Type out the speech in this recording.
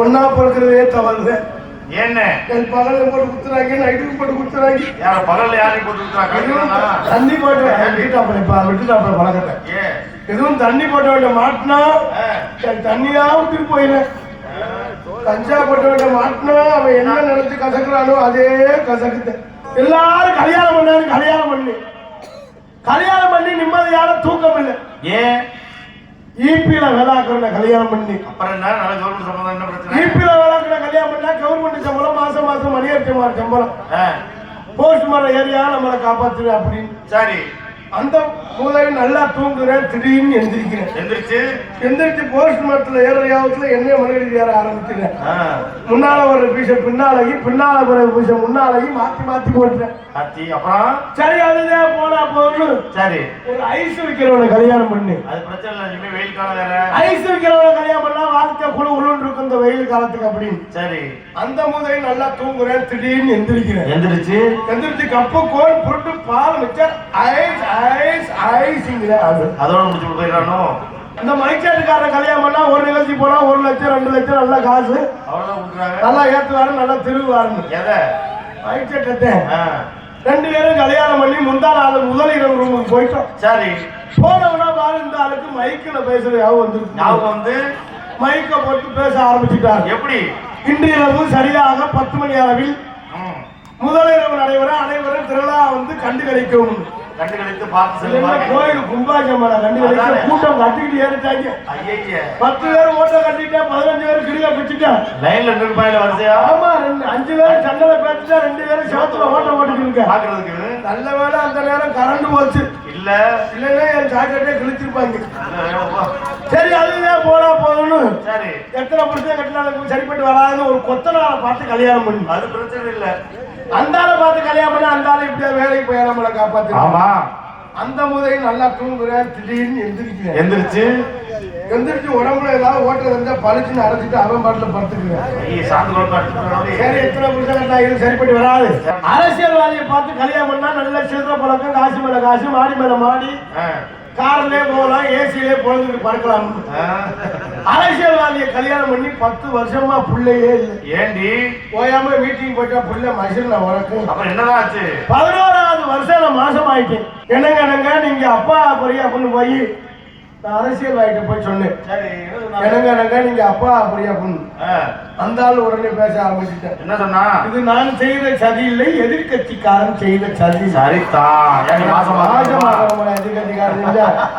ஒன்னா பிறக்கிறதே தவறு. என்ன பகல்ல போட்டு குத்துறாங்க, நைட்டுக்கு போட்டு குத்துறாங்க. யார பகல்ல யாரையும் போட்டு குத்துறாங்க? தண்ணி போட்டு விட்டுட்டாப்ப பழக்கத்தை. எதுவும் தண்ணி போட்ட மாட்டினா தண்ணியா விட்டு போயிடுறேன். கஞ்சா போட்ட மாட்டினா அவன் என்ன நினைச்சு கசக்குறானோ அதே கசக்குது. எல்லாரும் கல்யாணம் பண்ணாரு, கல்யாணம் பண்ணி நிம்மதியான தூக்கம் இல்லை. ஏன் ஈபில வேலாக்குற கல்யாணம் பண்ணி அப்புறம் என்ன நல்ல கவர்மெண்ட் சம்பளம் என்ன பிரச்சனை? ஈபில வேலாக்குற கல்யாணம் பண்ணா கவர்மெண்ட் சம்பளம் மாசம் மணியேற்றமார் சம்பளம். போஸ்ட் மர ஏரியா நம்மளை காப்பாத்துரு அப்படின்னு. சரி, அந்த மூதவி நல்லா தூங்குறேன், திடீர்னு எந்திரிச்சு போஸ்ட் மரத்துல ஏரியாவுக்குள்ள என்ன மனிதர்கள் ஏற ஆரம்பிச்சுறேன். முன்னால ஒரு பீச பின்னால ஒரு பீச முன்னாலி மாத்தி போட்டுறேன். அப்புறம் சரி அதுதான் போனா போதும். சரி, ஒரு ஐஸ் வைக்கிறவனை கல்யாணம் பண்ணி, அது பிரச்சனை இல்லை. இனிமே வெயில் காலம் வேற. ஐஸ் வைக்கிறவனை கல்யாணம் பண்ணா வாழ்க்கை குழு இருக்கும் இந்த வெயில் காலத்துக்கு அப்படின்னு. சரி, அந்த மூதவி நல்லா தூங்குறேன், திடீர்னு எந்திரிச்சு கப்பு கோல் புரட்டு பால் மிச்சர் ஐஸ் ஐஸ் ஐஸ்ங்கிற அதோட முடிச்சு போயிடறானோ. அந்த மைக்காட்டுக்காரன் கல்யாணம் பண்ணா ஒரு நிகழ்ச்சி போனா 1 லட்சம் 2 லட்சம் நல்ல காசு அவ்வளவுதான் கொடுக்குறாங்க. நல்லா ஏத்துவாரு, நல்லா திருவாருன்னு. எதை மைக்கேட்டத்தை 2 பேரும் கல்யாணம் பண்ணி முந்தான நாள் முதல் இரவு ரூமுக்கு போயிட்டோம். சரி, போனவனா பாரு இந்த ஆளுக்கு மைக்கில் பேசுற ஞாபகம் வந்து மைக்க போட்டு பேச ஆரம்பிச்சுட்டார். எப்படி? இன்று இரவு சரியாக 10 மணி அளவில் முதல் இரவு நடைபெற அனைவரும் திருவிழா வந்து கண்டுகளிக்கவும். கண்டுகளித்து பார்த்து செல்லுங்க. கோயில் கும்பாஜமலை கண்டுகளிக்க கூட்டம் கட்டிக்கிட்டு ஏறிட்டாங்க. 10 பேர் ஓட்ட கட்டிட்டா 15 பேர் கிடியா பிடிச்சிட்டா லைன்ல நிற்பாயில வரிசையா. ஆமா, 5 பேர் சண்டலை பேசிட்டா 2 பேரும் சேத்துல ஓட்டிட்டு இருக்க பாக்குறதுக்கு. நல்ல வேலை அந்த நேரம் கரண்ட் போச்சு. இல்லைன்னா என் ஜாக்கெட்டே கிழிச்சிருப்பாங்க. சரி, அதுதான் போனா போதும்னு. சரி, எத்தனை புருஷன் கட்டினாலும் சரிப்பட்டு வராதுன்னு ஒரு கொத்தனால பார்த்து கல்யாணம் பண்ணி. அது பிரச்சனை இல்ல. அந்தால பார்த்து கல்யாணம் பண்ண அந்தால இப்படியா வேலைக்கு போய் நம்மளை காப்பாத்து. ஆமா, அந்த முதலை நல்லா தூங்குறேன், திடீர்னு எந்திரிச்சு உடம்புல ஏதாவது ஓட்ட இருந்தா பழிச்சுன்னு அரைச்சிட்டு அவன் பாட்டுல படுத்துக்கிறேன். சரி, எத்தனை புருஷன் கட்டினா இது சரிப்பட்டு வராது. அரசியல்வாதியை பார்த்து கல்யாணம் பண்ணா நல்ல சில்லற பழக்கம், காசு மேல காசு, மாடி மேல மாடி, கார்லயே போகலாம், ஏசிலே பொழுதுக்கு பறக்கலாம். அரசியல்வாதியை கல்யாணம் பண்ணி 10 வருஷமா பிள்ளையே இல்லை. ஏண்டி போயாம மீட்டிங் போட்டா பிள்ளை மசில் வளர்க்கும். அப்புறம் என்னதான் ஆச்சு? 11வது வருஷம் நான் மாசம் ஆயிட்டேன். என்னங்க நீங்க அப்பா பொரிய அப்படின்னு போய் அரசியல்வாதிட்ட போய் சொன்னேன். என்னங்க நீங்க அப்பா பொரிய அப்படின்னு. அந்த ஆள் உடனே பேச ஆரம்பிச்சுட்டேன். என்ன சொன்னா? இது நான் செய்த சதி இல்லை, எதிர்கட்சிக்காரன் செய்த சதி. சரிதான். எதிர்கட்சிக்காரன்